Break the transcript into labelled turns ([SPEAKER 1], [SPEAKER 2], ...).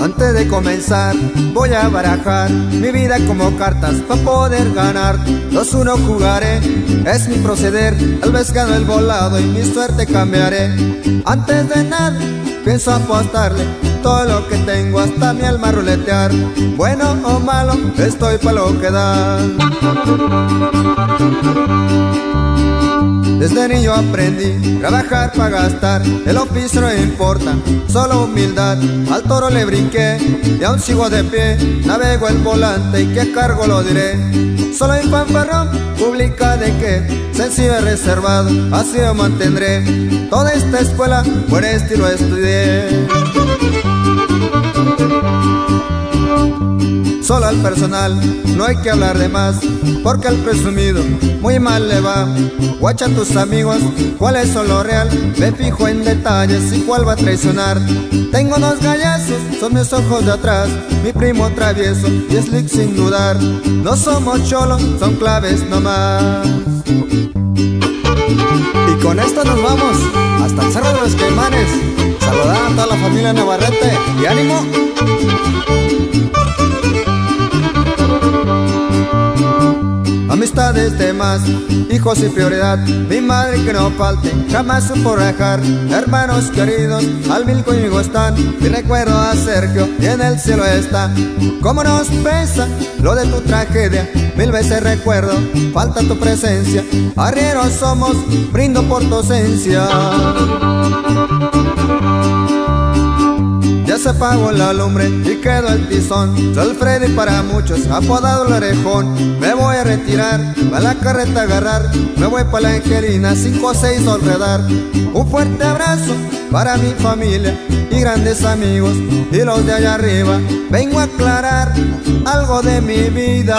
[SPEAKER 1] Antes de comenzar voy a barajar mi vida como cartas para poder ganar. 2-1 jugaré, es mi proceder, tal vez gano el volado y mi suerte cambiaré. Antes de nada pienso apostarle todo lo que tengo, hasta mi alma ruletear. Bueno o malo, estoy pa' lo que da. Desde niño aprendí trabajar para gastar, el oficio no importa, solo humildad. Al toro le brinqué y aún sigo de pie, navego el volante y que a cargo lo diré. Solo en fanfarrón, pública de qué, sencillo y reservado, así lo mantendré. Toda esta escuela, buen estilo estudié. Solo al personal, no hay que hablar de más, porque al presumido muy mal le va. Guacha a tus amigos, cuáles son lo real, me fijo en detalles y cuál va a traicionar. Tengo 2 gallazos, son mis ojos de atrás, mi primo travieso y slick sin dudar. No somos cholos, son claves nomás. Y con esto nos vamos hasta el Cerro de los Caimanes. Saludar a toda la familia Navarrete y ánimo. Amistades de más, hijos y prioridad, mi madre que no falte, jamás supo rajar. Hermanos queridos, al mil conmigo están, mi recuerdo a Sergio y en el cielo está. Cómo nos pesa lo de tu tragedia, 1000 veces recuerdo, falta tu presencia. Arrieros somos, brindo por tu ausencia. Ya se apagó la lumbre y quedó el tizón. Soy el Freddy para muchos, apodado el orejón. Me voy a retirar, a la carreta agarrar, me voy pa' la Angelina, 5-6 enredar. Un fuerte abrazo para mi familia y grandes amigos y los de allá arriba. Vengo a aclarar algo de mi vida.